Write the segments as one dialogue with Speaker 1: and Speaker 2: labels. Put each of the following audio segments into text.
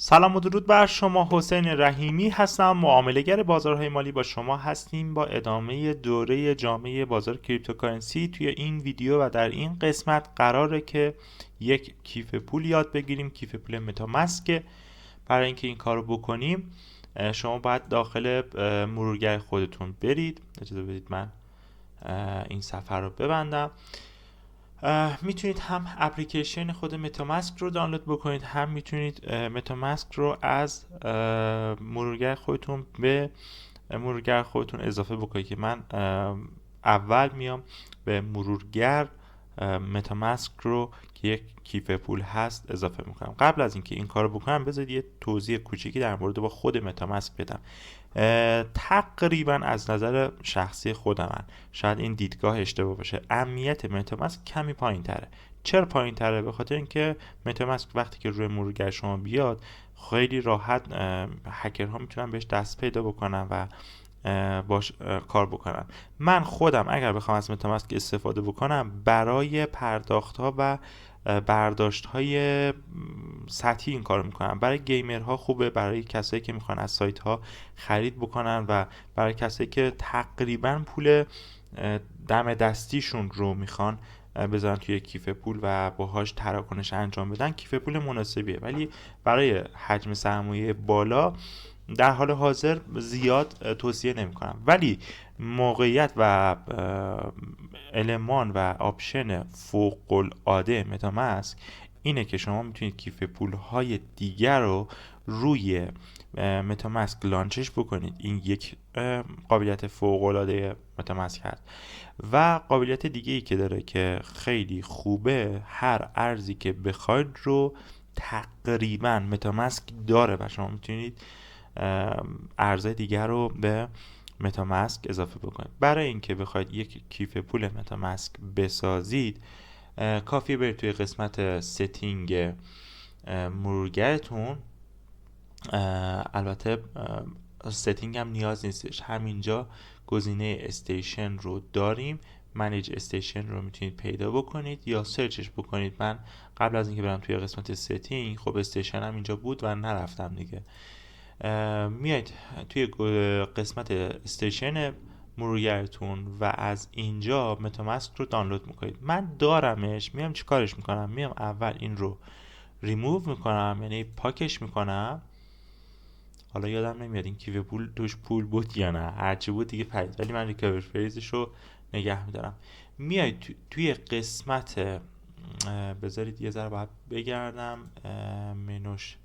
Speaker 1: سلام و درود بر شما. حسین رحیمی هستم، معامله‌گر بازارهای مالی. با شما هستیم با ادامه دوره جامعه بازار کریپتوکارنسی. توی این ویدیو و در این قسمت قراره که یک کیف پول یاد بگیریم، کیف پول متامسک. برای اینکه این کارو بکنیم شما باید داخل مرورگر خودتون برید. اجازه بدید من این صفحه رو ببندم. میتونید هم اپلیکیشن خود متاماسک رو دانلود بکنید، هم میتونید متاماسک رو از مرورگر خودتون به مرورگر خودتون اضافه بکنید که من اول میام به مرورگر متاماسک رو که یک کیف پول هست اضافه میکنم. قبل از اینکه این کارو بکنم بذارید یه توضیح کوچیکی در مورد با خود متاماسک بدم. تقریبا از نظر شخصی خودم، شاید این دیدگاه اشتباه باشه، امنیت متاماسک کمی پایین تره. چرا پایین تره؟ به خاطر اینکه متاماسک وقتی که روی مرورگر شما بیاد خیلی راحت هکرها میتونن بهش دست پیدا بکنن و باش کار بکنن. من خودم اگر بخوام از متاماسک استفاده بکنم برای پرداخت ها و برداشت های سطحی این کار میکنم. برای گیمرها خوبه، برای کسایی که میخوان از سایت ها خرید بکنن و برای کسایی که تقریبا پول دم دستیشون رو میخوان بذارن توی کیف پول و باهاش تراکنش انجام بدن، کیف پول مناسبیه. ولی برای حجم سرمایه بالا در حال حاضر زیاد توصیه نمی کنم. ولی موقعیت و المان و آپشن فوق العاده متاماسک اینه که شما میتونید کیف پول های دیگر رو روی متاماسک لانچش بکنید. این یک قابلیت فوق العاده متاماسک هست. و قابلیت دیگه ای که داره که خیلی خوبه، هر ارزی که بخواید رو تقریبا متاماسک داره و شما میتونید ارزهای دیگر رو به متاماسک اضافه بکنید. برای اینکه بخواید یک کیف پول متاماسک بسازید کافیه برید توی قسمت ستینگ مرورگرتون. البته ستینگ هم نیاز نیستش، همینجا گزینه استیشن رو داریم. منیج استیشن رو میتونید پیدا بکنید یا سرچش بکنید. من قبل از اینکه برم توی قسمت ستینگ خب استیشن هم اینجا بود و نرفتم دیگه. میایید توی قسمت استیشن مرورگرتون و از اینجا متاماسک رو دانلود میکنید. من دارمش، میام چیکارش میکنم؟ میام اول این رو ریموو میکنم، یعنی پاکش میکنم. حالا یادم نمیاد این کیف پول توش پول بود یا نه، هرچی بود دیگه پرید، ولی من ریکاور فریزش رو نگه میدارم. میایید توی قسمت بذارید یه ذره باید بگردم، منوش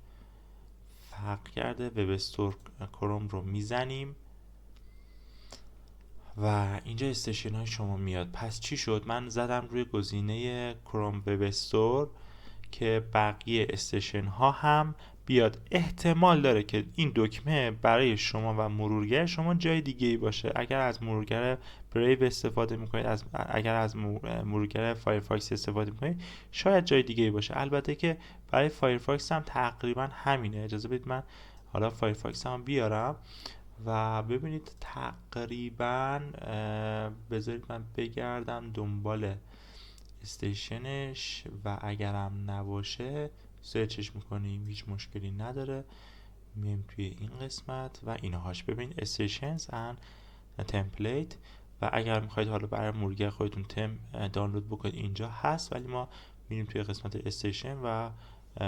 Speaker 1: فرق کرده، وب استور کروم رو میزنیم و اینجا استیشن های شما میاد. پس چی شد؟ من زدم روی گزینه کروم وب استور که بقیه استیشن ها هم بیاد. احتمال داره که این دکمه برای شما و مرورگر شما جای دیگه ای باشه. اگر از مرورگر بریو استفاده میکنید، اگر از مرورگر فایرفاکس استفاده میکنید، شاید جای دیگه ای باشه. البته که برای فایرفاکس هم تقریبا همینه. اجازه بدید من حالا فایرفاکس هم بیارم و ببینید تقریبا بذارید من بگردم دنبال استیشنش و اگرم نباشه سرچش میکنیم، هیچ مشکلی نداره. میایم توی این قسمت و اینهاش ببین استیشنز ان تمپلیت و اگر میخواید حالا برای مرورگر خودتون تم دانلود بکنید اینجا هست. ولی ما میریم توی قسمت استیشن و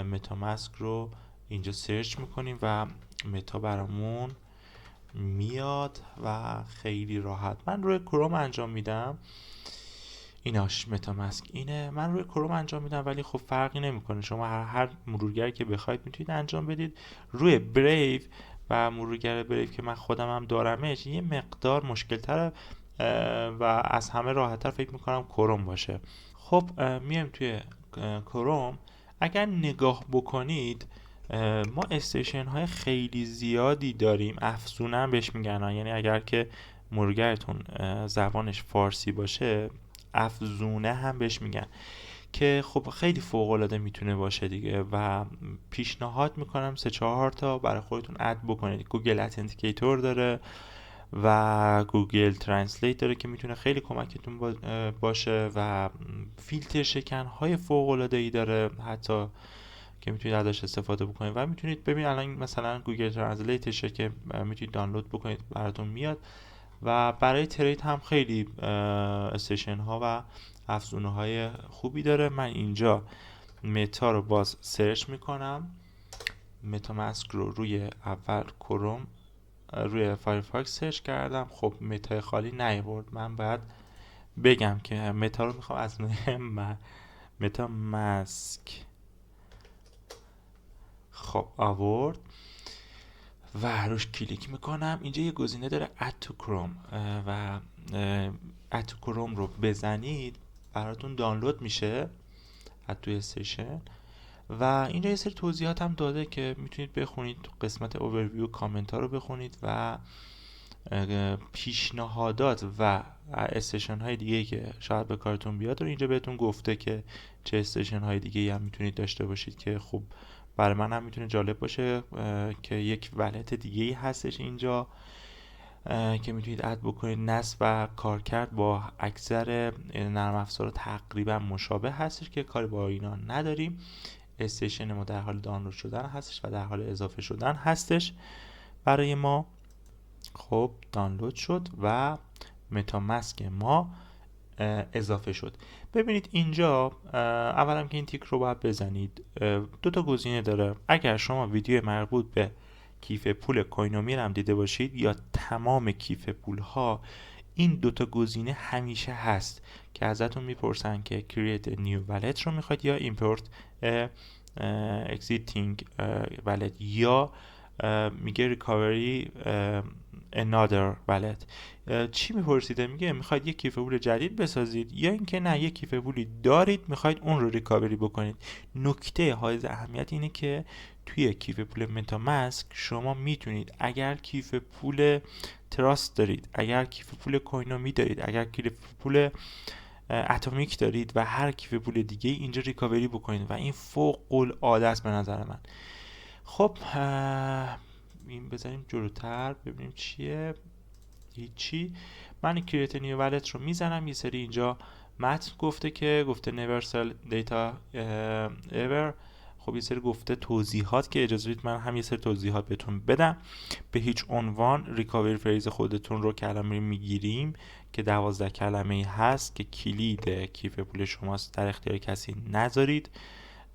Speaker 1: متاماسک رو اینجا سرچ میکنیم و متا برامون میاد و خیلی راحت من روی کروم انجام میدم. ایناش متاماسک اینه، من روی کروم انجام میدم ولی خب فرقی نمیکنه. شما هر مرورگری که بخواید میتونید انجام بدید. روی بریو و مرورگر بریو که من خودم هم دارمش یه مقدار مشکل تره و از همه راحت تر فکر میکنم کروم باشه. خب میایم توی کروم. اگر نگاه بکنید ما استیشن های خیلی زیادی داریم. افزونه هم بهش میگن، یعنی اگر که مرورگرتون زبانش فارسی باشه افزونه هم بهش میگن، که خب خیلی فوق العاده میتونه باشه دیگه و پیشنهاد میکنم 3-4 تا برای خودتون اد بکنید. گوگل اتنتیکیتور داره و گوگل ترنسلیت داره که میتونه خیلی کمکتون باشه و فیلتر شکن های فوق العاده ای داره حتی که میتونید ازش استفاده بکنید و میتونید ببینید الان مثلا گوگل ترنسلیتشه که میتونید دانلود بکنید براتون میاد و برای ترید هم خیلی استیشن ها و افزونه های خوبی داره. من اینجا متا رو باز سرچ میکنم، متا ماسک رو روی اول کروم روی فایرفاکس سرچ کردم. خب متا خالی نیاورد، من باید بگم که متا رو میخوام از متا ماسک خب آورد و روش کلیک میکنم. اینجا یه گزینه داره add to chrome و add to chrome رو بزنید براتون دانلود میشه add to استیشن و اینجا یه سری توضیحات هم داده که میتونید بخونید. قسمت اوورویو کامنت ها رو بخونید و پیشنهادات و استیشن های دیگه که شاید به کارتون بیاد رو اینجا بهتون گفته که چه استیشن های دیگه هم میتونید داشته باشید که خب برای من هم میتونه جالب باشه که یک ولت دیگه ای هستش اینجا که میتونید اد بکنید. نصب و کارکرد با اکثر نرم افزار تقریبا مشابه هستش که کاری با اینا نداریم. استیشن ما در حال دانلود شدن هستش و در حال اضافه شدن هستش برای ما. خب دانلود شد و متا ماسک ما اضافه شد. ببینید اینجا اولا که این تیک رو باید بزنید. دو تا گزینه داره. اگر شما ویدیو مربوط به کیف پول کوینومی هم دیده باشید یا تمام کیف پول ها، این دو تا گزینه همیشه هست که ازتون میپرسن که create a new wallet رو میخواید یا import existing wallet یا میگه recovery another wallet. چی میپرسیده؟ میگه میخواید یک کیف پول جدید بسازید یا اینکه نه یک کیف پولی دارید میخواید اون رو ریکاوری بکنید. نکته حائز اهمیت اینه که توی کیف پول متا ماسک شما میتونید اگر کیف پول تراست دارید، اگر کیف پول کوینومی دارید، اگر کیف پول اتمیک دارید و هر کیف پول دیگه اینجا ریکاوری بکنید و این فوق العاده است به نظر من. خب این بذاریم جلوتر ببینیم چیه. هیچی. من کریت نیو والت رو میزنم. یه سری اینجا متن گفته که گفته never sell data ever. خب یه سری گفته توضیحات که اجازه بدید من هم یه سری توضیحات بهتون بدم. به هیچ عنوان ریکاوری فریز خودتون رو کلمه میگیریم که 12 کلمه‌ای هست که کلید کیف پول شماست، در اختیار کسی نذارید.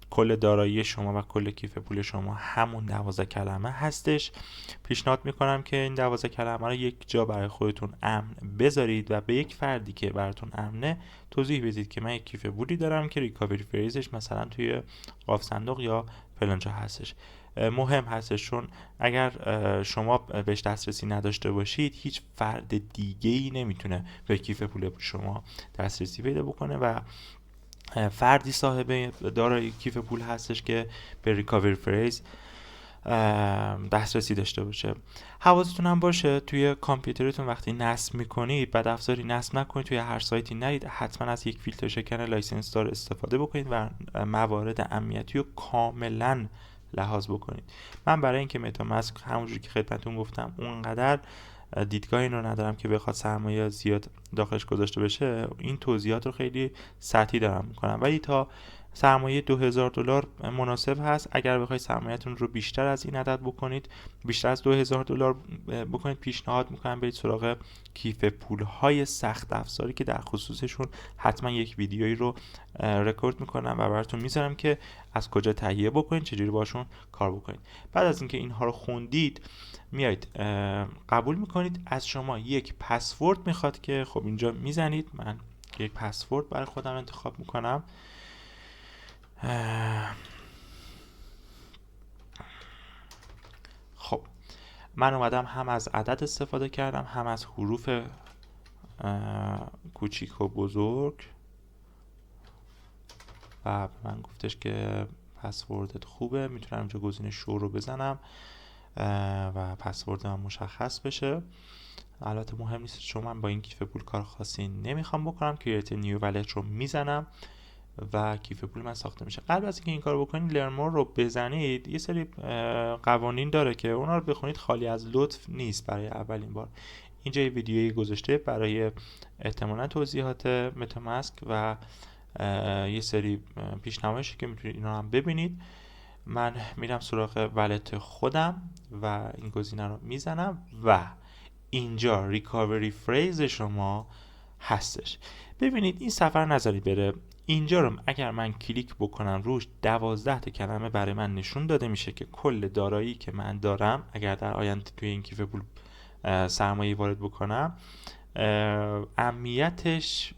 Speaker 1: کل دارایی شما و کل کیف پول شما همون 12 کلمه هستش. پیشنهاد میکنم که این 12 کلمه رو یک جا برای خودتون امن بذارید و به یک فردی که براتون امنه توضیح بدید که من یک کیف پولی دارم که ریکاوری فریزش مثلا توی قاف صندوق یا فلانجا هستش. مهم هستش چون اگر شما بهش دسترسی نداشته باشید هیچ فرد دیگه‌ای نمیتونه به کیف پول شما دسترسی پیدا بکنه و فردی صاحب دارای کیف پول هستش که به ریکاوری فریز دسترسی داشته باشه. حواستون هم باشه توی کامپیوترتون وقتی نصب میکنید بد افزاری نصب نکنید، توی هر سایتی نرید، حتما از یک فیلتر شکن لایسنس دار استفاده بکنید و موارد امنیتی رو کاملا لحاظ بکنید. من برای اینکه متا ماسک همونجوری که خدمتتون گفتم اونقدر دیدگاه این رو ندارم که بخواد سرمایه زیاد داخلش گذاشته بشه، این توضیحات رو خیلی سطحی دارم میکنم، ولی تا سرمایه $2000 مناسب هست. اگر بخواید سرمایه‌تون رو بیشتر از این عدد بکنید، بیشتر از $2000 بکنید، پیشنهاد میکنم برید سراغ کیف پول‌های سخت افزاری که در خصوصشون حتما یک ویدیویی رو رکورد میکنم و براتون میذارم که از کجا تهیه بکنید، چجوری باشون کار بکنید. بعد از اینکه اینها رو خوندید میایید قبول میکنید. از شما یک پسورد میخواد که خب اینجا میزنید. من یک پسورد برای خودم انتخاب میکنم. خب من اومدم هم از عدد استفاده کردم هم از حروف کوچیک و بزرگ و من گفتش که پسوردت خوبه، میتونم اینجا گزینه شو رو بزنم و پسورد من مشخص بشه. البته مهم نیست چون من با این کیف پول کار خاصی نمیخوام بکنم. کریت نیو والت رو میزنم و کیف پول من ساخته میشه. قبل از اینکه این کارو بکنید لرمور رو بزنید. یه سری قوانین داره که اونا رو بخونید، خالی از لطف نیست برای اولین بار. اینجا یه ویدیویی گذاشته برای احتمالاً توضیحات متا ماسک و یه سری پیشنمایشی که میتونید اینا هم ببینید من میرم سراغ والت خودم و این گزینه رو میزنم و اینجا ریکاوری فریز شما هستش. ببینید این سفر نذارید بره. اینجا رو اگر من کلیک بکنم روش 12 تا کلمه برای من نشون داده میشه که کل دارایی که من دارم اگر در آینده توی این کیف پول سرمایه وارد بکنم اهمیتش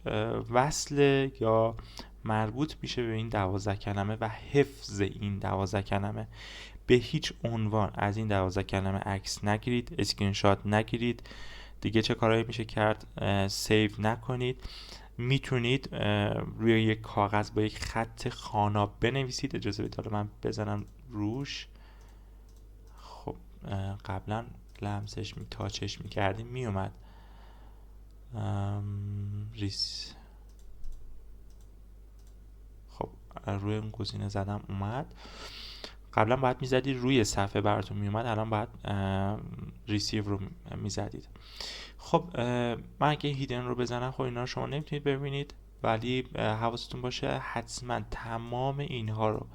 Speaker 1: وصل یا مربوط میشه به این 12 کلمه و حفظ این 12 کلمه. به هیچ عنوان از این 12 کلمه عکس نگیرید، اسکرین شات نگیرید. دیگه چه کارهایی میشه کرد؟ سیو نکنید. میتونید روی یک کاغذ با یک خط خاناب بنویسید. اجازه بدید حالا من بزنم روش. خب قبلا لمسش تاچش میکردیم میومد. خب روی اون گزینه زدم اومد. قبلا باید میزدید روی صفحه براتون میومد، الان باید ریسیو رو میزدید. خب من اگه هیدن رو بزنم خب اینا رو شما نمیتونید ببینید، ولی حواستون باشه حتما تمام اینها رو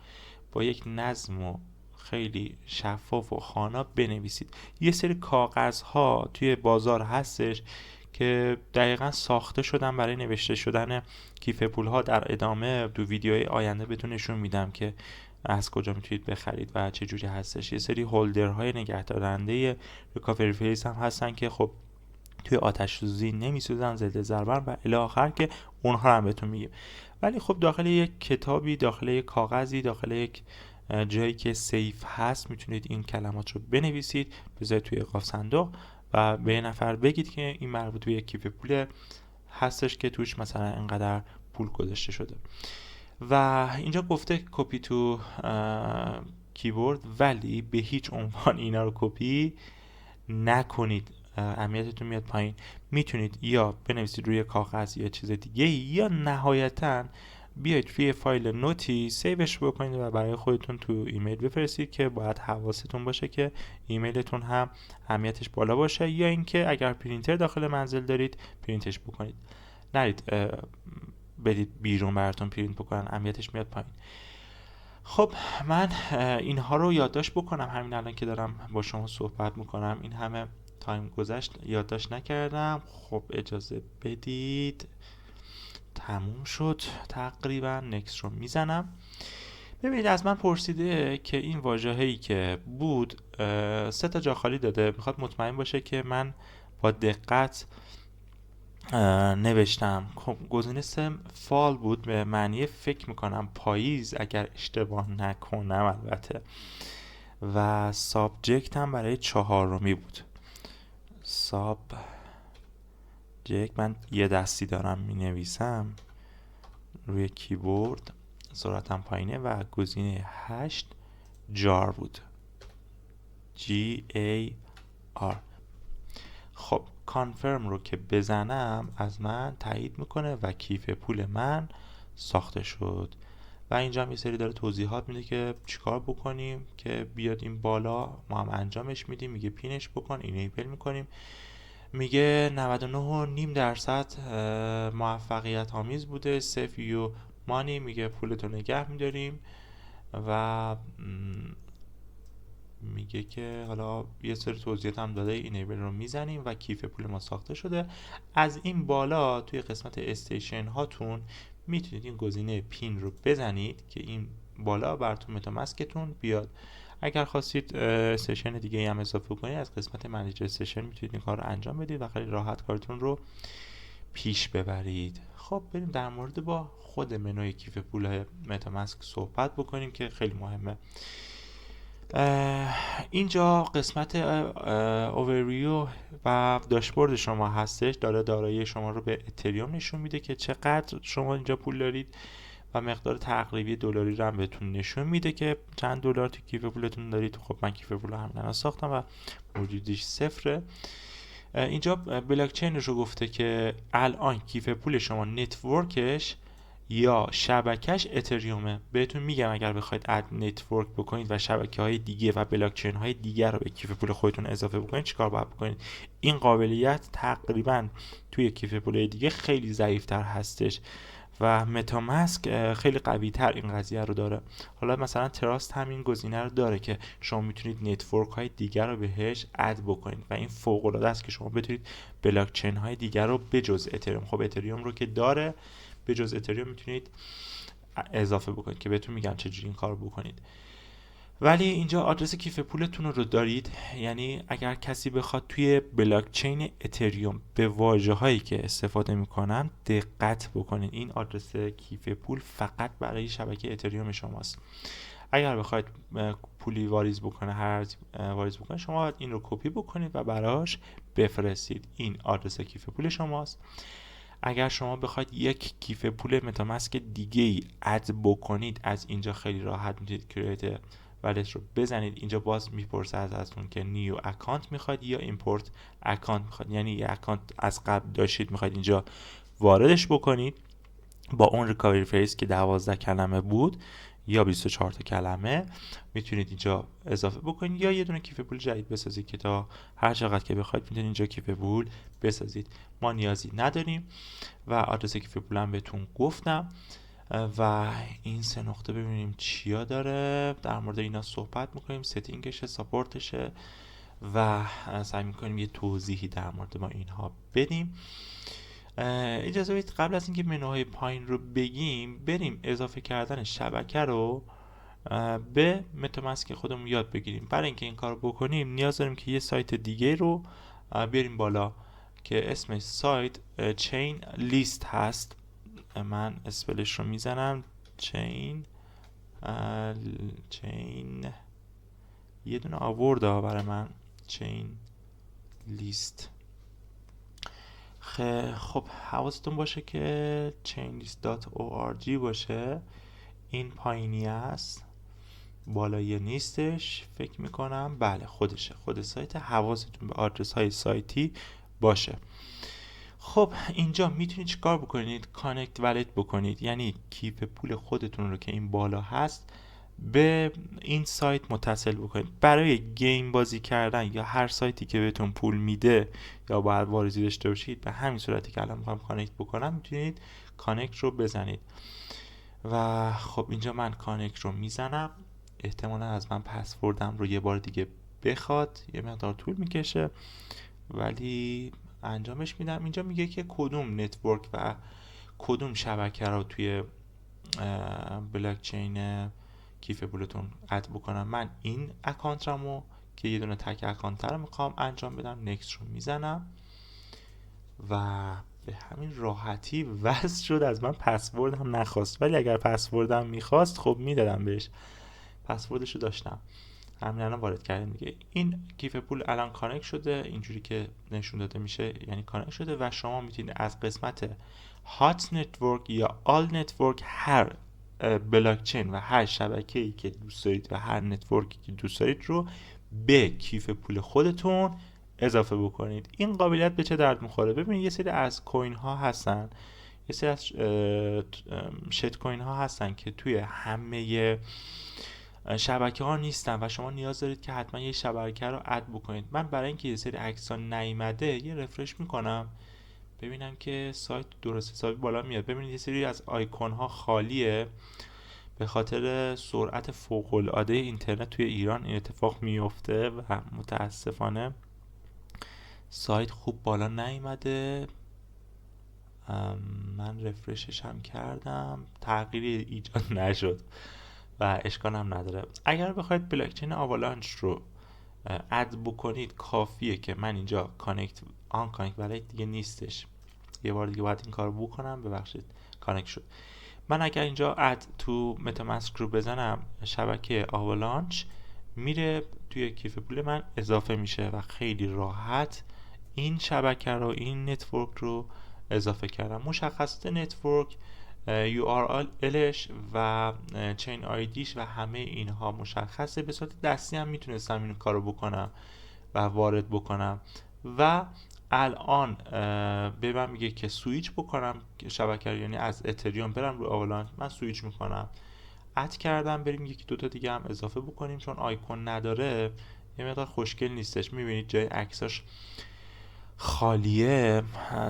Speaker 1: با یک نظم و خیلی شفاف و خوانا بنویسید. یه سری کاغذ ها توی بازار هستش که دقیقا ساخته شدن برای نوشته شدن کیف پول ها. در ادامه تو ویدیوهای آینده بهتون نشون میدم که از کجا میتونید بخرید و چه جوری هستش. یه سری هولدر های نگهدارنده ریکاوری فریز هم هستن که خب توی آتش سوزی نمیسوزن، ضد ضربن و الی آخر که اونها هم بهتون میگیم. ولی خب داخل یک کتابی، داخل یک کاغذی، داخل یک جایی که سیف هست میتونید این کلمات رو بنویسید، بذارید توی قاف صندوق و به یه نفر بگید که این مربوط به یک کیف پول هستش که توش مثلا اینقدر پول گذاشته شده. و اینجا گفته کپی تو کیبورد، ولی به هیچ عنوان اینا رو کپی نکنید، اهمیتتون میاد پایین. میتونید یا بنویسید روی کاغذ یا چیز دیگه، یا نهایتا بیاید توی فایل نوتی سیوش بکنید و برای خودتون تو ایمیل بفرستید که باید حواستون باشه که ایمیلتون هم اهمیتش بالا باشه، یا اینکه اگر پرینتر داخل منزل دارید پرینتش بکنید. نرید بدید بیرون براتون پرینت بکنن، اهمیتش میاد پایین. خب من اینها رو یادداشت بکنم همین الان که دارم با شما صحبت میکنم. این همه تایم گذشت یادداشت نکردم. خب اجازه بدید، تموم شد تقریبا. نکست رو میزنم. ببینید از من پرسیده که این واژه‌هایی که بود 3 تا جا خالی داده، میخواد مطمئن باشه که من با دقت نوشتم. خب گزینه 3 فال بود، به معنی فکر میکنم پاییز اگر اشتباه نکنم البته، و سابجکت هم برای 4می بود. سابجکت من یه دستی دارم می نویسم روی کیبورد، سرعتم پایینه، و گزینه 8 جار بود، GAR. خب کانفرم رو که بزنم از من تایید میکنه و کیف پول من ساخته شد. و اینجا هم یه سری داره توضیحات میده که چیکار بکنیم که بیاد این بالا. ما هم انجامش میدیم. میگه پینش بکن، اینیبل میکنیم. میگه 99.5% موفقیت آمیز بوده. سیف یو مانی، میگه پولتو نگه میداریم. و میگه که حالا یه سری توضیحات هم داده، اینیبل رو میزنیم و کیف پول ما ساخته شده. از این بالا توی قسمت استیشن هاتون میتونید این گزینه پین رو بزنید که این بالا براتون متامسکتون بیاد. اگر خواستید استیشن دیگه هم اضافه کنید از قسمت منیج استیشن میتونید این کار رو انجام بدید و خیلی راحت کارتون رو پیش ببرید. خب بریم در مورد با خود منوی کیف پول متامسک صحبت بکنیم که خیلی مهمه. اینجا قسمت اوورویو و داشبورد شما هستش، داره دارایی شما رو به اتریوم نشون میده که چقدر شما اینجا پول دارید و مقدار تقریبی دلاری رو هم بهتون نشون میده که چند دلار تو کیف پولتون دارید. خب من کیف پول رو همین ساختم و موجودیش 0. اینجا بلاک چینش رو گفته که الان کیف پول شما نتورکش یا شبکش اتریومه. بهتون میگم اگر بخواید اد نتورک بکنید و شبکه های دیگه و بلاک چین های دیگه رو به کیف پول خودتون اضافه بکنید چیکار باید بکنید. این قابلیت تقریبا توی کیف پول دیگه خیلی ضعیف تر هستش و متاماسک خیلی قوی تر این قضیه رو داره. حالا مثلا تراست همین گزینه رو داره که شما میتونید نتورک های دیگر رو بهش اد بکنید و این فوق العاده است که شما بتونید بلاک چین های دیگر رو بجز اتریوم، خب اتریوم رو که داره، بجز اتریوم میتونید اضافه بکنید که بهتون میگم چجوری این کارو بکنید. ولی اینجا آدرس کیف پولتون رو دارید، یعنی اگر کسی بخواد توی بلاک چین اتریوم به واژه هایی که استفاده میکنن دقت بکنید. این آدرس کیف پول فقط برای شبکه اتریوم شماست. اگر بخواید پولی واریز بکنه، هر واریز بکنه، شما باید این رو کپی بکنید و براش بفرستید. این آدرس کیف پول شماست. اگر شما بخواید یک کیف پول متاماسک دیگه ای اد بکنید، از اینجا خیلی راحت میتونید کرییت والت رو بزنید. اینجا باز میپرسه ازتون که نیو اکانت میخواید یا ایمپورت اکانت میخواید، یعنی یه اکانت از قبل داشتید میخواید اینجا واردش بکنید با اون ریکاوری فریز که 12 کلمه بود یا 24 تا کلمه، میتونید اینجا اضافه بکنید یا یه دونه کیف پول جدید بسازید که تا هر چقدر که بخواید میتونید اینجا کیف پول بسازید. ما نیازی نداریم و آدرس کیف پول هم بهتون گفتم. و این 3 نقطه ببینیم چیا داره، در مورد اینا صحبت میکنیم، ستینگشه، ساپورتشه و سعی میکنیم یه توضیحی در مورد ما اینها بدیم. اجازه بدید قبل از اینکه منوهای پایین رو بگیم بریم اضافه کردن شبکه رو به متاماسک خودمون یاد بگیریم. برای اینکه این کار رو بکنیم نیاز داریم که یه سایت دیگه رو بیاریم بالا که اسمش سایت چین لیست هست. من اسپلش رو میزنم، چین یه دونه آورده برای من، چین لیست. خب حواستون باشه که chainlist.org باشه. این پایینی است، بالایی نیستش فکر میکنم. بله خودشه، خود سایت. حواستون به آدرس های سایتی باشه. خب اینجا میتونید چیکار بکنید؟ کانکت والت بکنید، یعنی کیف پول خودتون رو که این بالا هست به این سایت متصل بکنید. برای گیم بازی کردن یا هر سایتی که بهتون پول میده یا باید واریزی داشته باشید، به همین صورتی که الان میخوام کانکت بکنم میتونید کانکت رو بزنید. و خب اینجا من کانکت رو میزنم. احتمالا از من پسوردم رو یه بار دیگه بخواد، یه مقدار طول میکشه ولی انجامش میدم. اینجا میگه که کدوم نتورک و کدوم شبکه رو توی بلاک چین کیف پولتون اد بکنم. من این اکانت رمو که یه دونه تک اکانت رو میخوام انجام بدم، نکست رو میزنم و به همین راحتی وصل شد. از من پسورد هم نخواست، ولی اگر پسوردم میخواست خب میدادم بهش. پسوردش رو داشتم، همین الان وارد کردیم دیگه. این کیف پول الان کانکت شده اینجوری که نشون داده میشه، یعنی کانکت شده و شما میتونید از قسمت هات نتورک یا آل نتورک هر بلاک چین و هر شبکه‌ای که دوست دارید و هر نتورکی که دوست دارید رو به کیف پول خودتون اضافه بکنید. این قابلیت به چه درد میخوره؟ ببینید یه سری از کوین ها هستن، یه سری از شت کوین ها هستن که توی همه شبکه ها نیستن و شما نیاز دارید که حتما یه شبکه رو اد بکنید. من برای اینکه یه سری عکس‌ها نیومده یه رفرش میکنم ببینم که سایت درست حسابی بالا میاد. ببینید یه سری از آیکون ها خالیه به خاطر سرعت فوق العاده اینترنت توی ایران این اتفاق میفته و متاسفانه سایت خوب بالا نیومده. من رفرشش هم کردم، تغییری ایجاد نشد و اشکال هم نداره. اگر بخواید بلاکچین آوالانچ رو اد بکنید کافیه که من اینجا کانکت برای دیگه نیستش، یه بار دیگه باید این کار رو بکنم. ببخشید کانکت شد. من اگر اینجا اد تو متاماسک رو بزنم شبکه آوالانچ میره توی کیف پول من اضافه میشه و خیلی راحت این شبکه رو، این نتورک رو اضافه کردم. مشخصات نتورک، URLش و چین آیدیش و همه اینها مشخصه. به صورت دستی هم میتونستم این کارو بکنم و وارد بکنم و الان به من میگه که سویچ بکنم شبکه رو، یعنی از اتریوم برم رو آوالانچ. من سویچ میکنم، اد کردم. بریم یکی دوتا دیگه هم اضافه بکنیم چون آیکون نداره یه مقدار خوشگل نیستش. میبینید جای عکساش خالیه،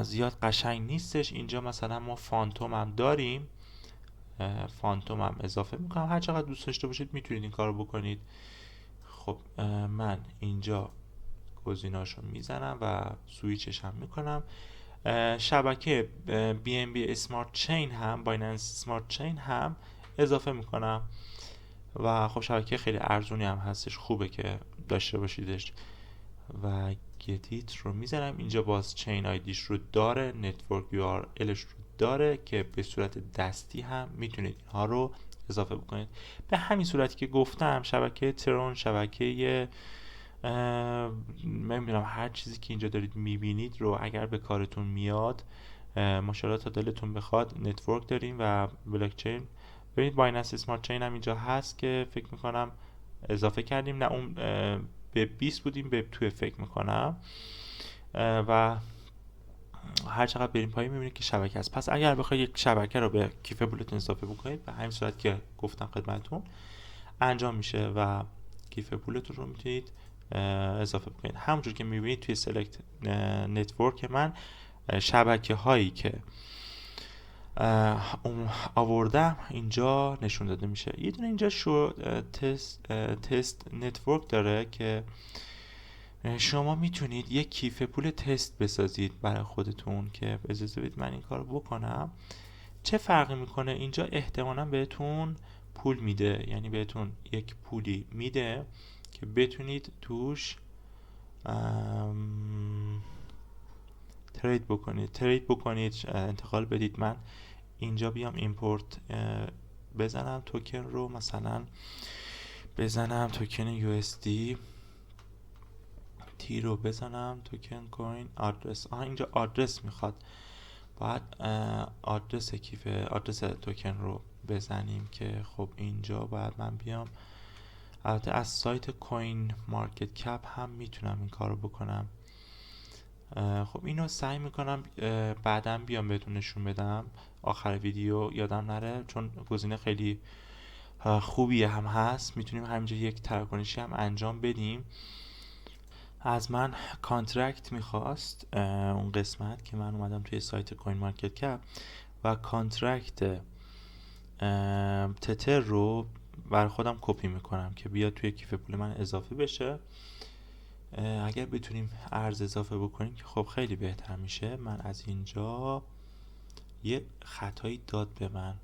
Speaker 1: زیاد قشنگ نیستش. اینجا مثلا ما فانتوم هم داریم، فانتوم هم اضافه میکنم. هر چقدر دوست داشته باشید میتونید این کارو بکنید. خب من اینجا گزیناشو میزنم و سویچش هم میکنم. شبکه BNB اسمارت چین هم، بایننس اسمارت چین هم اضافه میکنم و خب شبکه خیلی ارزونی هم هستش، خوبه که داشته باشیدش. و گتیت رو میزنم اینجا، باز چین آیدیش رو داره، نتورک URLش رو داره که به صورت دستی هم میتونید اینها رو اضافه بکنید. به همین صورتی که گفتم شبکه ترون، شبکه نمیدونم هر چیزی که اینجا دارید میبینید رو اگر به کارتون میاد، ماشاءالله تا دلتون بخواد نتورک داریم و بلاک چین. ببینید بایننس اسمارت چین هم اینجا هست که فکر میکنم اضافه کردیم، نه اون به 20 بودیم، به 2 فکر میکنم. و هر چقدر بریم پایین میبینید که شبکه هست. پس اگر بخواید یک شبکه رو به کیف پولتون اضافه بکنید به همین صورت که گفتم خدمتتون انجام میشه و کیف پولتون رو میتونید اضافه بکنید. همونجور که میبینید توی سلکت نتورک من شبکه هایی که آوردم اینجا نشون داده میشه. یه دونه اینجا شو تست نتورک داره که شما میتونید یک کیف پول تست بسازید برای خودتون که اجازه بدید من این کارو بکنم. چه فرقی میکنه؟ اینجا احتمالاً بهتون پول میده، یعنی بهتون یک پولی میده که بتونید توش ترید بکنید، انتقال بدید. من اینجا بیام ایمپورت بزنم توکن رو، مثلا بزنم توکن USD تی رو بزنم، توکن کوین آدرس. اینجا آدرس میخواد، باید آدرس کیف، آدرس توکن رو بزنیم که خب اینجا باید من بیام. البته از سایت کوین مارکت کپ هم میتونم این کارو بکنم. خب اینو سعی میکنم بعداً بیام بهتون نشون بدم آخر ویدیو، یادم نره، چون گزینه خیلی خوبیه هم هست. میتونیم همینجا یک تراکنشی هم انجام بدیم. از من کانترکت میخواست اون قسمت که من اومدم توی سایت کوین مارکت کپ و کانترکت تتر رو بر خودم کپی میکنم که بیاد توی کیف پول من اضافه بشه. اگر بتونیم ارز اضافه بکنیم که خب خیلی بهتر میشه. من از اینجا یه خطایی داد به من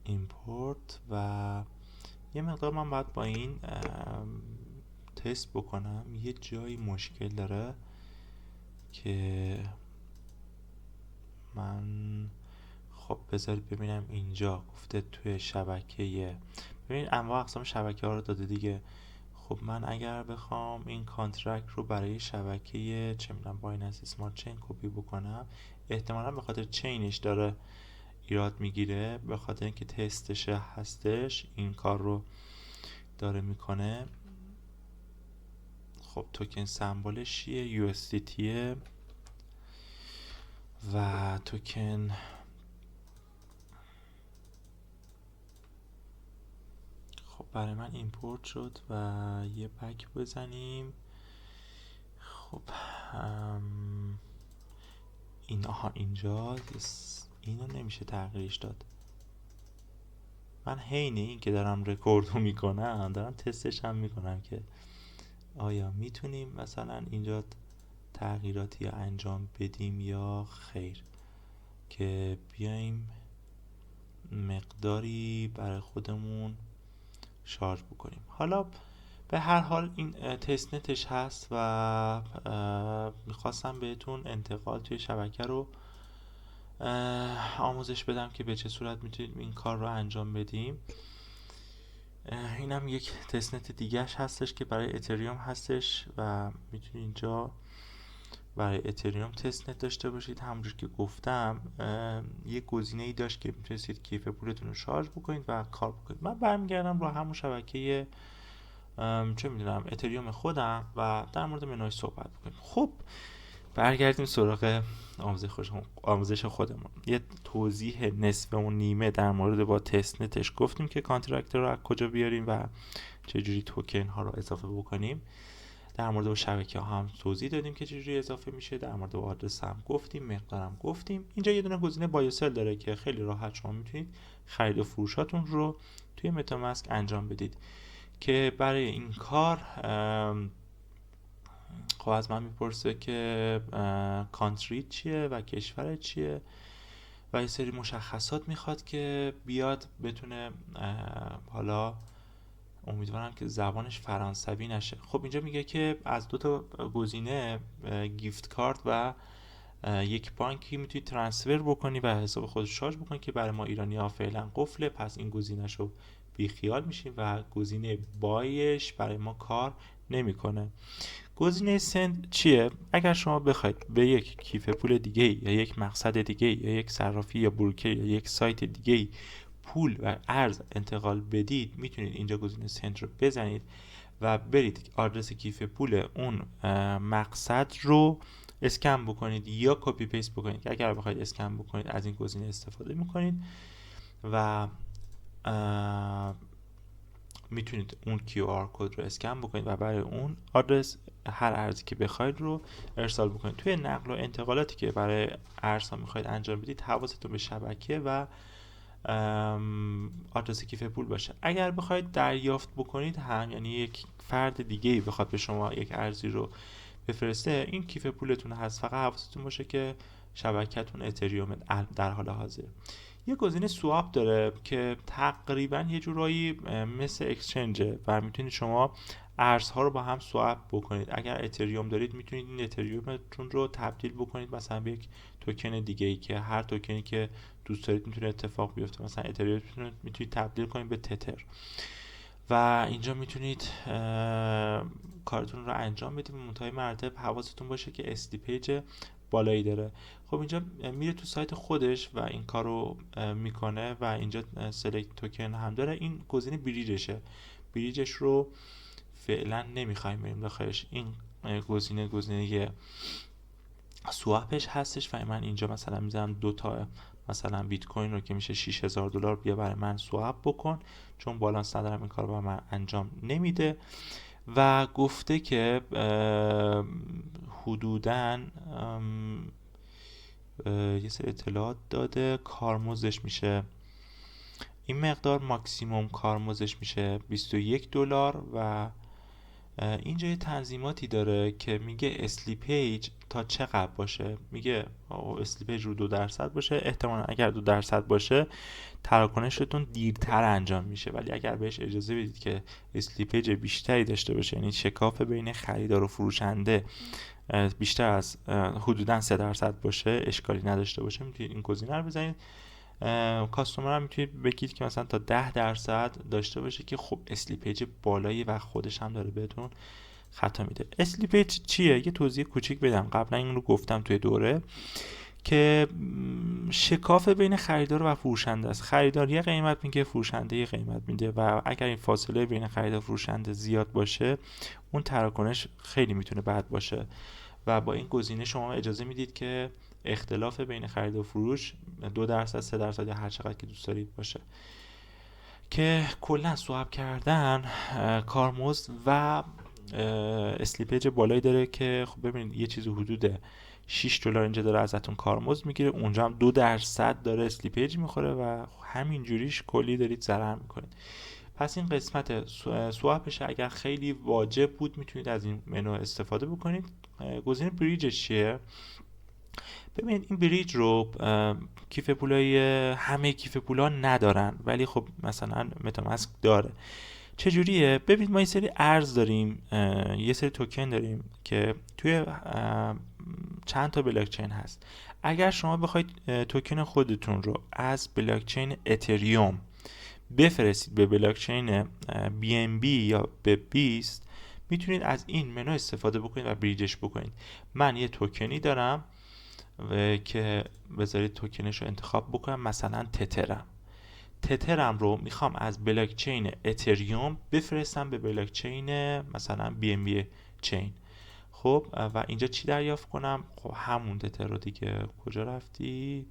Speaker 1: ایمپورت و یه مقدار من باید با این تست بکنم. یه جایی مشکل داره که من خب بذارید ببینم. اینجا گفته توی شبکه، ببین انواع اقسام شبکه ها رو داده دیگه. خب من اگر بخوام این کانترکت رو برای شبکه چه میدونم بایننس اسمارت چین کپی بکنم، احتمالا به خاطر چینش داره ایراد میگیره، به خاطر اینکه تستش هستش این کار رو داره میکنه. خب توکن سمبولش چیه؟ USDT و توکن خب برای من ایمپورت شد و یه بک بزنیم. خب این اینجا اینو نمیشه تغییرش داد. من حین این که دارم رکوردو میکنم دارم تستش هم میکنم که آیا میتونیم مثلا اینجا تغییراتی انجام بدیم یا خیر، که بیایم مقداری برای خودمون شارژ بکنیم. حالا به هر حال این تست نتش هست و میخواستم بهتون انتقال توی شبکه رو آموزش بدم که به چه صورت میتونید این کار رو انجام بدیم. اینم یک تست نت دیگهش هستش که برای اتریوم هستش و میتونید اینجا برای اتریوم تست نت داشته باشید. همونجور که گفتم یک گزینه ای داشت که میتونستید کیف پولتون رو شارژ بکنید و کار بکنید. من برمیگردم رو همون شبکه چه میدونم اتریوم خودم و در مورد منوی صحبت بکنیم. خب برگردیم سراغ آموزش خودمون. یه توضیح نصف و نیمه در مورد با تست نتش گفتیم که کانترکت رو از کجا بیاریم و چجوری توکن ها رو اضافه بکنیم. در مورد شبکه ها هم توضیح دادیم که چجوری اضافه میشه، در مورد آدرس هم گفتیم، مقدارم گفتیم. اینجا یه دونه گزینه بایوسل داره که خیلی راحت شما میتونید خرید و فروشاتون رو توی متامسک انجام بدید. که برای این کار خب از من میپرسه که کانتری چیه و کشور چیه و یه سری مشخصات میخواد که بیاد بتونه، حالا امیدوارم که زبانش فرانسوی نشه. خب اینجا میگه که از دو تا گزینه گیفت کارت و یک بانکی میتونی ترانسفر بکنی و حساب خودت شارژ بکنی که برای ما ایرانی ها فعلا قفله، پس این گزینه‌شو بیخیال میشیم و گزینه بایش برای ما کار نمیکنه. گزینه سند چیه؟ اگر شما بخواید به یک کیف پول دیگه یا یک مقصد دیگه یا یک صرافی یا بروکر یا یک سایت دیگه پول و ارز انتقال بدید، میتونید اینجا گزینه سند رو بزنید و برید آدرس کیف پول اون مقصد رو اسکن بکنید یا کپی پیست بکنید. اگر بخواید اسکن بکنید از این گزینه استفاده میکنید و میتونید اون QR کد رو اسکن بکنید و برای اون آدرس هر ارزی که بخواید رو ارسال بکنید. توی نقل و انتقالاتی که برای ارزها میخواید انجام بدید حواستون به شبکه و آدرس کیف پول باشه. اگر بخواید دریافت بکنید هم، یعنی یک فرد دیگه‌ای بخواد به شما یک ارزی رو بفرسته، این کیف پولتون هست، فقط حواستون باشه که شبکه‌تون اتریوم در حال حاضر. یه گزینه سواب داره که تقریبا یه جورایی مثل اکسچنجه و میتونید شما ارزها رو با هم سواب بکنید. اگر اتریوم دارید میتونید این اتریومتون رو تبدیل بکنید مثلا به یک توکن دیگه ای که هر توکنی که دوست دارید میتونه اتفاق بیفته. مثلا اتریوم میتونید تبدیل کنید به تتر و اینجا میتونید کارتون رو انجام بدید. به منتهای مراتب حواستون باشه که استیپیج بالایی داره. خب اینجا میره تو سایت خودش و این کار رو میکنه و اینجا سلکت توکن هم داره. این گزینه بریجشه، بریجش رو فعلا نمیخوایم بریم داخلش. این گزینه سواپش هستش و من اینجا مثلا میذارم 2 تا مثلا بیت کوین رو که میشه $6000 بیا برای من سواب بکن، چون بالانس ندارم این کار رو من انجام نمیده. و گفته که حدوداً یه سری اطلاعات داده، کارمزدش میشه این مقدار، ماکسیموم کارمزدش میشه $21 و اینجا یه تنظیماتی داره که میگه اسلیپیج تا چقدر باشه. میگه اسلیپیج رو 2% باشه، احتمالا اگر 2% باشه تراکنشتون دیرتر انجام میشه، ولی اگر بهش اجازه بدید که اسلیپیج بیشتری داشته باشه، یعنی شکاف بین خریدار و فروشنده بیشتر از حدوداً 3% باشه، اشکالی نداشته باشه، میتونید این گزینه رو بزنید. کاستومر هم میتونید بگید که مثلا تا 10% داشته باشه که خب اسلیپیج بالایی و خودش هم داره بهتون خطا میده. اسلیپیج چیه؟ یه توضیح کوچیک بدم، قبلا این رو گفتم توی دوره، که شکاف بین خریدار و فروشنده است. خریدار یه قیمت میگه، فروشنده یه قیمت میده و اگر این فاصله بین خریدار و فروشنده زیاد باشه اون تراکنش خیلی میتونه بد باشه و با این گزینه شما اجازه میدید که اختلاف بین خرید و فروش 2%، 3% یا هر چقدر که دوست دارید باشه. که کلا سواب کردن کارمزد و اسلیپیج بالایی داره که خب ببینید یه چیزی حدود $6 اینجا داره ازتون کارمزد میگیره، اونجا هم 2% داره اسلیپیج میخوره و همین جوریش کلی دارید ضرر میکنید. پس این قسمت سوابش اگر خیلی واجب بود میتونید از این منو استفاده بکنید. گزینه بریجش چیه؟ ببینید این بریج رو کیف پولای همه کیف پولا ندارن، ولی خب مثلا متامسک داره. چجوریه؟ ببینید ما یه سری ارز داریم، یه سری توکن داریم که توی چند تا بلاکچین هست. اگر شما بخواید توکن خودتون رو از بلاکچین اتریوم بفرستید به بلاکچین BNB یا به بیست، میتونید از این منو استفاده بکنید و بریجش بکنید. من یه توکنی دارم که بذارید توکنش رو انتخاب بکنم، مثلا تترم رو میخوام از بلاکچین اتریوم بفرستم به بلاکچین مثلا BNB چین. خب و اینجا چی دریافت کنم؟ خب همون تتر رو دیگه. کجا رفتی؟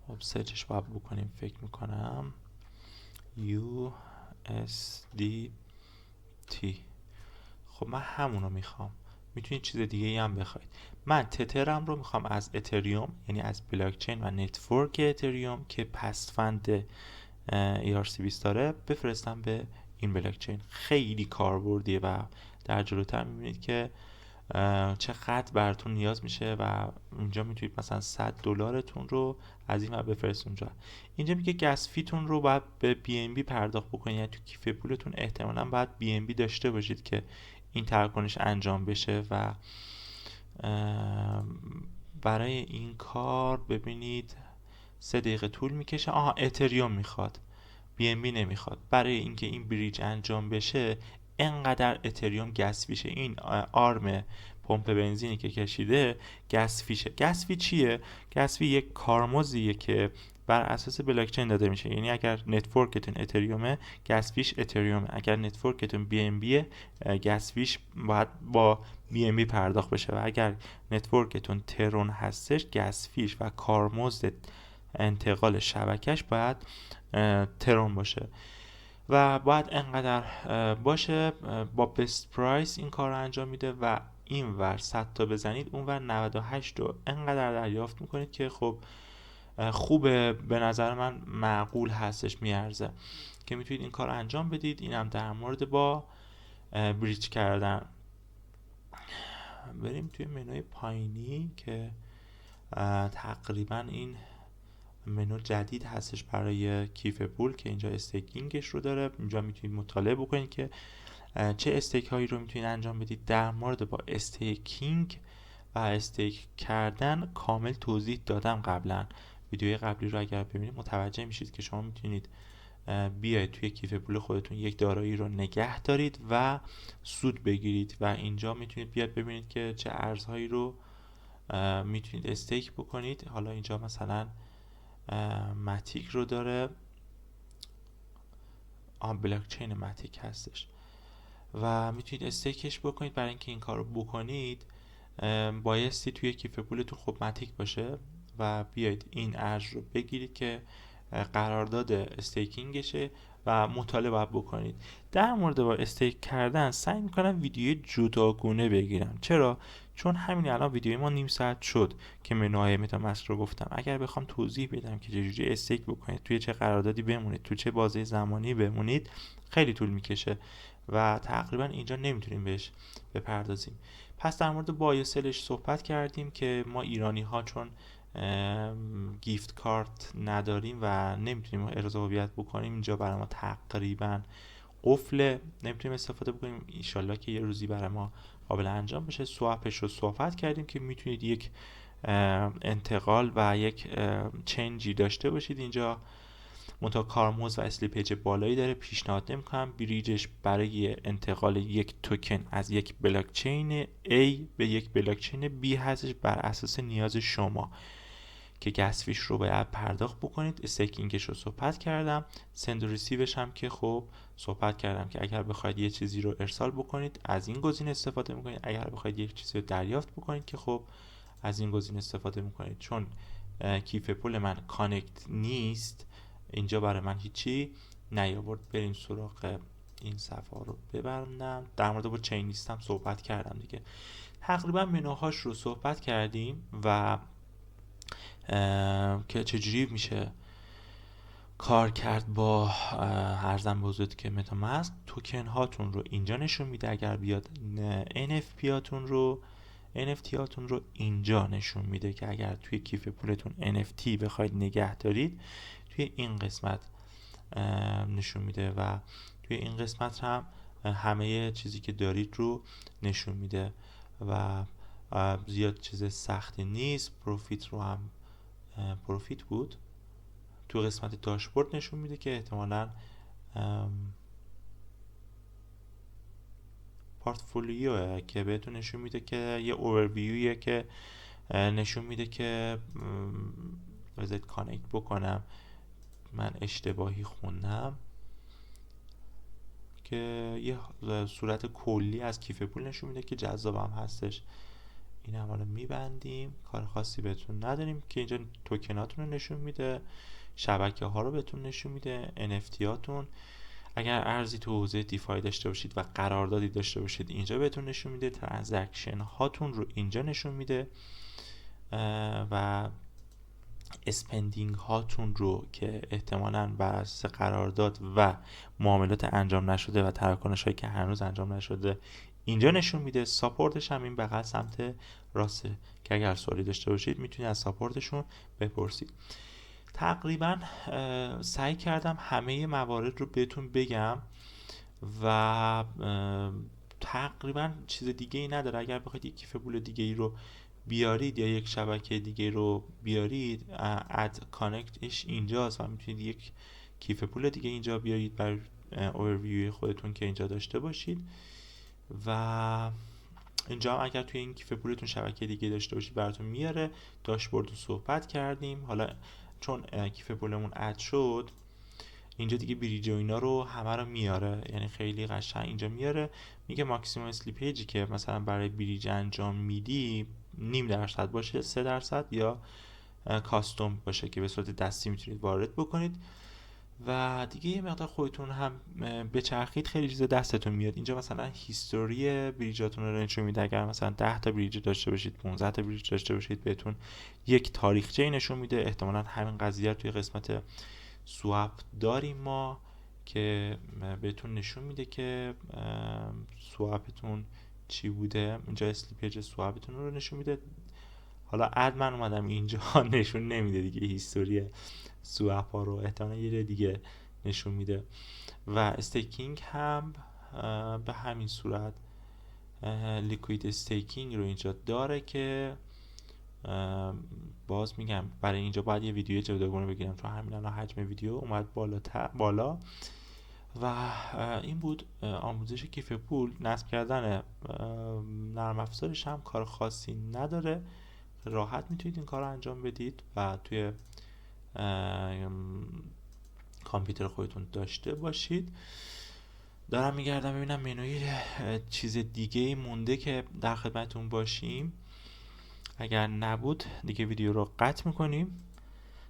Speaker 1: خب سرچش باید بکنیم، فکر میکنم USDT. خب من همونو میخوام. میتونید چیز دیگه ای هم بخواید. من تترم رو میخوام از اتریوم، یعنی از بلاکچین و نتورک اتریوم که پسفند ERC20 داره بفرستم به این بلاکچین. خیلی کاربردیه و در جلوتر میبینید که چقدر براتون نیاز میشه و اینجا میتونید مثلا $100 رو از این بفرستید اونجا. اینجا میگه گس فیتون رو باید به BNB پرداخت بکنید، یعنی تو کیف پولتون احتمالاً باید BNB داشته باشید که این تراکنش انجام بشه و برای این کار ببینید 3 دقیقه طول میکشه. اتریوم میخواد، BNB نمیخواد. برای اینکه این بریج انجام بشه انقدر اتریوم گس فیشه. این آرم پمپ بنزینی که کشیده گس فیشه. گس فی چیه؟ گس فی یک کارمزدیه که بر اساس بلاکچین داده میشه، یعنی اگر نتورکتون اتریومه گس فیش اتریومه، اگر نتورکتون BNB گس فیش باید با BNB پرداخت بشه و اگر نتورکتون ترون هستش گس فیش و کارمزد انتقال شبکش باید ترون باشه و باید انقدر باشه. با بست پرایس این کار رو انجام میده و این ور 100 تا بزنید اون ور 98 رو انقدر دریافت میکنید که خب خوبه، به نظر من معقول هستش، میارزه که میتونید این کار رو انجام بدید. این هم در مورد با بریج کردن. بریم توی منوی پایینی که تقریبا این منو جدید هستش برای کیف پول که اینجا استیکینگش رو داره. اینجا میتونید مطالعه بکنید که چه استیک هایی رو میتونید انجام بدید. در مورد با استیکینگ و استیک کردن کامل توضیح دادم قبلا. ویدیوی قبلی رو اگر ببینید متوجه میشید که شما میتونید بیاید توی کیف پول خودتون یک دارایی رو نگه دارید و سود بگیرید و اینجا میتونید بیاد ببینید که چه ارزهایی رو میتونید استیک بکنید. حالا اینجا مثلا ماتیک رو داره، بلاکچین ماتیک هستش و میتونید استیکش بکنید. برای اینکه این کار رو بکنید بایستی توی کیف پولتون خب ماتیک باشه و بیاید این ارز رو بگیرید که قرارداد استیکینگشه و مطالعه باید بکنید. در مورد با استیک کردن سعی میکنم ویدیوی جداگونه بگیرم. چرا؟ چون همین الان ویدیوی ما نیم ساعت شد که منوهای متامسک رو گفتم. اگر بخوام توضیح بدم که چجوری استیک بکنید، توی چه قراردادی بمونید، توی چه بازه زمانی بمونید، خیلی طول میکشه و تقریبا اینجا نمیتونیم بهش بپردازیم. پس در مورد بای و سلش صحبت کردیم که ما ایرانی ها چون گیفت کارت نداریم و نمیتونیم ارزا هویت بکنیم، اینجا برای ما تقریبا قفله، نمیتونیم استفاده بکنیم. انشالله که یه روزی برای ما قابل انجام بشه. سواپش رو صحبت کردیم که میتونید یک انتقال و یک چنجی داشته باشید اینجا، منتها کارمزد و اسلیپیج بالایی داره. پیشنهاد نمیکنم. بریجش برای انتقال یک توکن از یک بلاکچین A به یک بلاکچین B هستش بر اساس نیاز شما که گس فیش رو باید پرداخت بکنید. استیکینگش رو صحبت کردم. سند و ریسیوش هم که خب صحبت کردم که اگر بخواید یه چیزی رو ارسال بکنید از این گزینه استفاده میکنید، اگر بخواید یک چیزی رو دریافت بکنید که خب از این گزینه استفاده میکنید. چون کیف پول من کانکت نیست اینجا برای من هیچی نیاورد. بریم سراغ این صفحه رو ببندم. در مورد با چین لیست هم صحبت کردم دیگه. تقریبا منوهاش رو صحبت کردیم و که چجوری میشه کار کرد با ارزم به حضورت که متامسک. توکن هاتون رو اینجا نشون میده. اگر بیاد NFT هاتون رو اینجا نشون میده که اگر توی کیف پولتون NFT بخواید نگه دارید توی این قسمت نشون میده و توی این قسمت هم همه چیزی که دارید رو نشون میده و زیاد چیز سختی نیست. پروفیت رو هم پروفیت بود تو قسمت داشبورد نشون میده که احتمالاً پورتفولیوه که بهتون نشون میده که یه اوورویویه که نشون میده که بذارید کانکت بکنم، من اشتباهی خوندم که یه صورت کلی از کیف پول نشون میده که جذاب هم هستش. این هم حالا میبندیم، کار خاصی بهتون نداریم که اینجا توکناتون رو نشون میده، شبکه ها رو بهتون نشون میده، NFT هاتون. اگر ارزی تو حوزه دیفای داشته باشید و قراردادی داشته باشید اینجا بهتون نشون میده. ترانزکشن هاتون رو اینجا نشون میده و اسپندینگ هاتون رو که احتمالاً بر اساس قرارداد و معاملات انجام نشده و تراکنش هایی که هنوز انجام نشده اینجا نشون میده. ساپورتش هم این بغل سمت راسته که اگر سوالی داشته باشید میتونید از ساپورتشون بپرسید. تقریبا سعی کردم همه موارد رو بهتون بگم و تقریبا چیز دیگه ای نداره. اگر بخواید یک کیف پول دیگه ای رو بیارید یا یک شبکه دیگه رو بیارید، اد کانکتش اینجاست و میتونید یک کیف پول دیگه اینجا بیارید بر اوورویو خودتون که اینجا داشته باشید. و اینجا هم اگر توی این کیف پولتون شبکه دیگه داشته باشید براتون میاره. داشبورد رو صحبت کردیم. حالا چون کیف پولمون اد شد اینجا دیگه بریج و اینا رو همه رو میاره، یعنی خیلی قشنگ اینجا میاره. میگه ماکسیمم اسلیپیجی که مثلا برای بریج انجام میدی 0.5% باشه، 3% یا کاستوم باشه که به صورت دستی میتونید وارد بکنید و دیگه یه مقدار خودتون هم بچرخید خیلی چیز دستتون میاد. اینجا مثلا هیستوری بریجاتون رو نشون میده. اگر مثلا 10 تا بریج داشته باشید، 15 تا بریج داشته باشید، بهتون یک تاریخچه نشون میده. احتمالاً همین قضیه رو توی قسمت سواپ داریم ما که بهتون نشون میده که سواپتون چی بوده. اینجا اسلیپیج سواپتون رو نشون میده. حالا اد من اومدم اینجا نشون نمیده دیگه هیستوری سواپ ها رو، احتمالا یه دیگه نشون میده. و استیکینگ هم به همین صورت لیکوید استیکینگ رو اینجا داره که باز میگم برای اینجا باید یه ویدیو جداگانه بگیرم چون همین الان حجم ویدیو اومد بالا. و این بود آموزش کیف پول. نصب کردن نرم افزارش هم کار خاصی نداره، راحت میتونید این کار رو انجام بدید و توی کامپیوتر خودتون داشته باشید. دارم میگردم ببینم منوی چیز دیگه مونده که در خدمتون باشیم. اگر نبود دیگه ویدیو رو قطع میکنیم.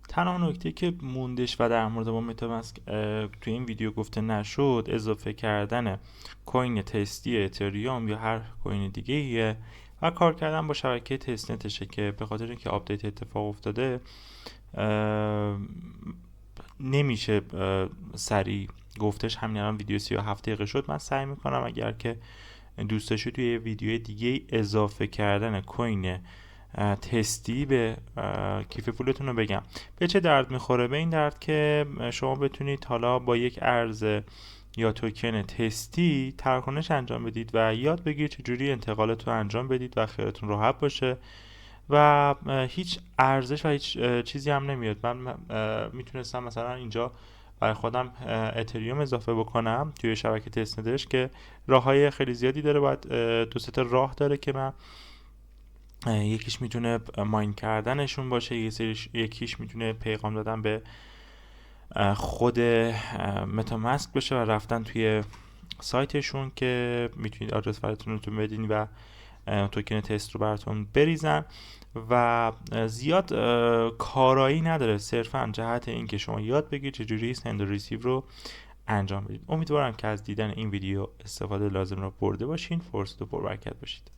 Speaker 1: تنها نکته که موندش و در مورد با متاماسک توی این ویدیو گفته نشد اضافه کردن کوین تستی اتریوم یا هر کوین دیگه ایه و کار کردن با شبکه تست نتشه که به خاطر اینکه آپدیت اتفاق افتاده نمیشه سریع گفتش. همین الان ویدیو 37 دقیقه شد. من سعی میکنم اگر که دوست داشتید توی ویدیو دیگه اضافه کردن کوین تستی به کیف پولتون رو بگم. به چه درد میخوره؟ به این درد که شما بتونید حالا با یک ارز یا توکن تستی تراکنش انجام بدید و یاد بگیرید چجوری انتقالات رو انجام بدید و خیالتون راحت باشه و هیچ ارزش و هیچ چیزی هم نمیاد. من میتونستم مثلا اینجا برای خودم اتریوم اضافه بکنم توی شبکه تست نتش که راههای خیلی زیادی داره، باید 2-3 تا راه داره که من یکیش میتونه ماین کردنشون باشه، یکیش میتونه پیغام دادن به خود متاماسک باشه و رفتن توی سایتشون که میتونید آدرس براتون رو بدین و توکن تست رو براتون بریزن و زیاد کارایی نداره، صرفا جهت این که شما یاد بگیرید چجوری سند و ریسیو رو انجام بدید. امیدوارم که از دیدن این ویدیو استفاده لازم رو برده باشین. فرصت و پربرکت باشید.